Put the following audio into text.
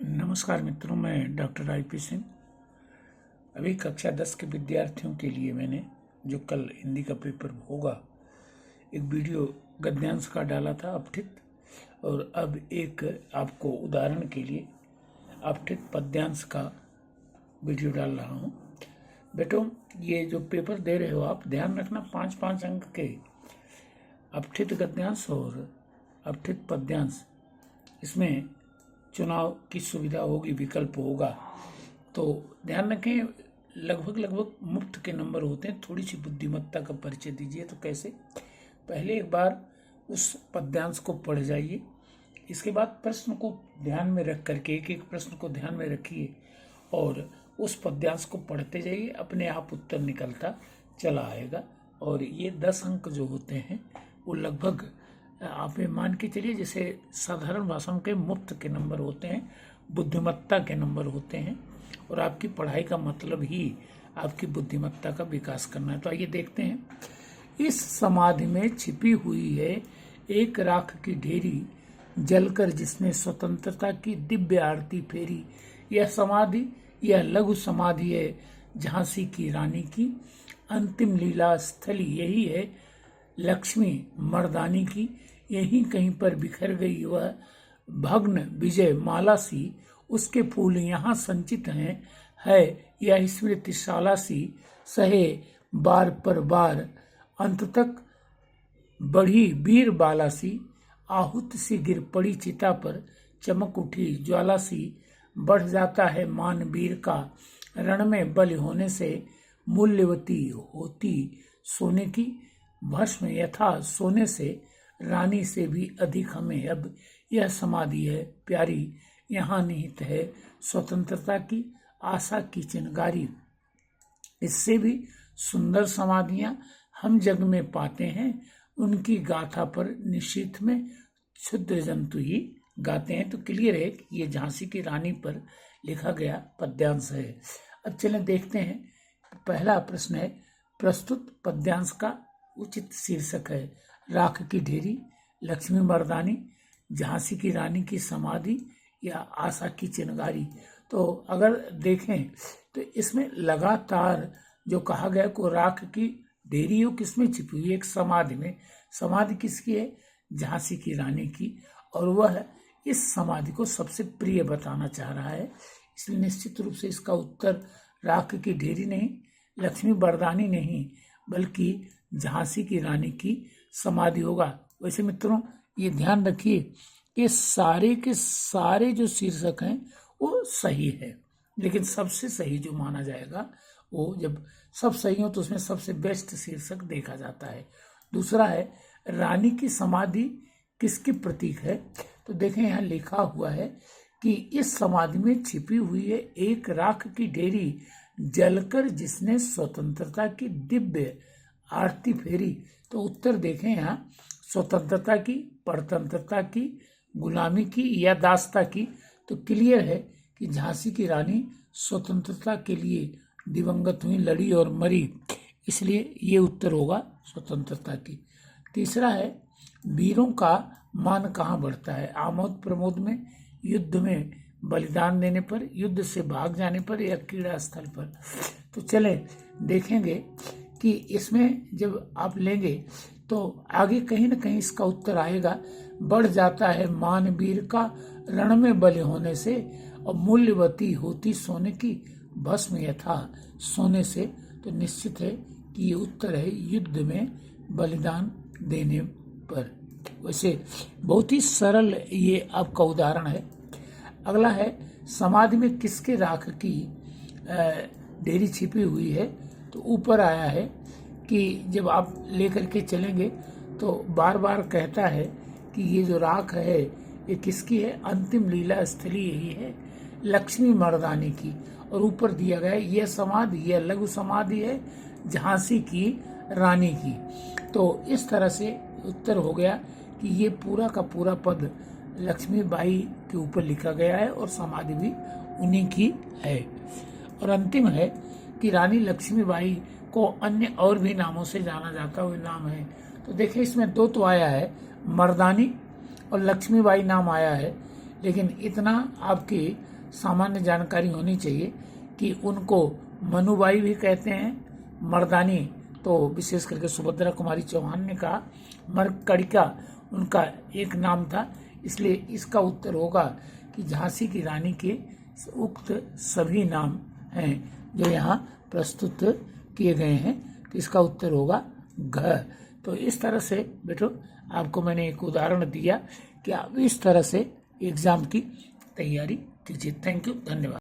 नमस्कार मित्रों, मैं डॉक्टर आईपी सिंह। अभी कक्षा 10 के विद्यार्थियों के लिए मैंने जो कल हिंदी का पेपर होगा एक वीडियो गद्यांश का डाला था अपठित, और अब एक आपको उदाहरण के लिए अपठित पद्यांश का वीडियो डाल रहा हूँ। बेटो, ये जो पेपर दे रहे हो आप ध्यान रखना, 5-5 अंक के अपठित गद्यांश और अपठित पद्यांश, इसमें चुनाव की सुविधा होगी, विकल्प होगा। तो ध्यान रखें, लगभग मुफ्त के नंबर होते हैं। थोड़ी सी बुद्धिमत्ता का परिचय दीजिए। तो कैसे? पहले एक बार उस पद्यांश को पढ़ जाइए, इसके बाद प्रश्न को ध्यान में रख करके एक प्रश्न को ध्यान में रखिए और उस पद्यांश को पढ़ते जाइए, अपने आप उत्तर निकलता चला आएगा। और ये 10 अंक जो होते हैं वो लगभग आप ये मान के चलिए जैसे साधारण भाषा के मुफ्त के नंबर होते हैं, बुद्धिमत्ता के नंबर होते हैं, और आपकी पढ़ाई का मतलब ही आपकी बुद्धिमत्ता का विकास करना है। तो आइए देखते हैं। इस समाधि में छिपी हुई है एक राख की ढेरी, जलकर जिसने स्वतंत्रता की दिव्य आरती फेरी। यह समाधि, यह लघु समाधि है झांसी की रानी की, अंतिम लीला स्थली यही है लक्ष्मी मर्दानी की। यहीं कहीं पर बिखर गई वह भग्न विजय माला सी, उसके फूल यहाँ संचित हैं, है यह स्मृतिशाला सी। सहे बार पर बार अंत तक बढ़ी वीर बाला सी, आहुत सी गिर पड़ी चिता पर, चमक उठी ज्वाला सी। बढ़ जाता है मान वीर का रण में बलि होने से, मूल्यवती होती सोने की भस्म यथा सोने से। रानी से भी अधिक हमें अब यह समाधि है प्यारी, यहाँ निहित है स्वतंत्रता की आशा की चिनगारी। इससे भी सुंदर समाधियां हम जग में पाते हैं, उनकी गाथा पर निशीथ में क्षुद्र जंतु ही गाते हैं। तो क्लियर है कि ये झांसी की रानी पर लिखा गया पद्यांश है। अब चलें देखते हैं। पहला प्रश्न है, प्रस्तुत पद्यांश का उचित शीर्षक है राख की ढेरी, लक्ष्मी मर्दानी, झांसी की रानी की समाधि या आशा की चिनगारी। तो अगर देखें तो इसमें लगातार जो कहा गया को राख की ढेरी हो किसमें छिपी हुई है? एक समाधि में। समाधि किसकी है? झांसी की रानी की, और वह इस समाधि को सबसे प्रिय बताना चाह रहा है, इसलिए निश्चित रूप से इसका उत्तर राख की ढेरी नहीं, लक्ष्मी मर्दानी नहीं, बल्कि झांसी की रानी की समाधि होगा। वैसे मित्रों ये ध्यान रखिए कि सारे के सारे जो शीर्षक हैं वो सही है, लेकिन सबसे सही जो माना जाएगा वो जब सब सही हो तो उसमें सबसे बेस्ट शीर्षक देखा जाता है। दूसरा है, रानी की समाधि किसकी प्रतीक है? तो देखें यहाँ लिखा हुआ है कि इस समाधि में छिपी हुई है एक राख की ढेरी, जलकर जिसने स्वतंत्रता की दिव्य आरती फेरी। तो उत्तर देखें यहाँ, स्वतंत्रता की, परतंत्रता की, गुलामी की या दास्ता की। तो क्लियर है कि झांसी की रानी स्वतंत्रता के लिए दिवंगत हुई, लड़ी और मरी, इसलिए ये उत्तर होगा स्वतंत्रता की। तीसरा है, वीरों का मान कहाँ बढ़ता है? आमोद प्रमोद में, युद्ध में बलिदान देने पर, युद्ध से भाग जाने पर या क्रीड़ा स्थल पर। तो चलें देखेंगे कि इसमें जब आप लेंगे तो आगे कहीं ना कहीं इसका उत्तर आएगा, बढ़ जाता है मान वीर का रण में बलि होने से, और मूल्यवती होती सोने की भस्म यथा सोने से। तो निश्चित है कि ये उत्तर है युद्ध में बलिदान देने पर। वैसे बहुत ही सरल ये आपका उदाहरण है। अगला है, समाधि में किसके राख की ढेरी छिपी हुई है? तो ऊपर आया है कि जब आप लेकर के चलेंगे तो बार बार कहता है कि ये जो राख है ये किसकी है? अंतिम लीला स्थली यही है लक्ष्मी मर्दानी की। और ऊपर दिया गया है यह समाधि, यह लघु समाधि है झांसी की रानी की। तो इस तरह से उत्तर हो गया कि ये पूरा का पूरा पद लक्ष्मीबाई के ऊपर लिखा गया है और समाधि भी उन्हीं की है। और अंतिम है कि रानी लक्ष्मीबाई को अन्य और भी नामों से जाना जाता हुआ नाम है। तो देखिए इसमें दो तो आया है, मर्दानी और लक्ष्मीबाई नाम आया है, लेकिन इतना आपकी सामान्य जानकारी होनी चाहिए कि उनको मनुबाई भी कहते हैं, मर्दानी तो विशेष करके सुभद्रा कुमारी चौहान ने कहा, मरकड़िका उनका एक नाम था। इसलिए इसका उत्तर होगा कि झांसी की रानी के उक्त सभी नाम हैं जो यहाँ प्रस्तुत किए गए हैं, तो इसका उत्तर होगा घ। तो इस तरह से बेटो आपको मैंने एक उदाहरण दिया कि आप इस तरह से एग्जाम की तैयारी कीजिए। थैंक यू, धन्यवाद।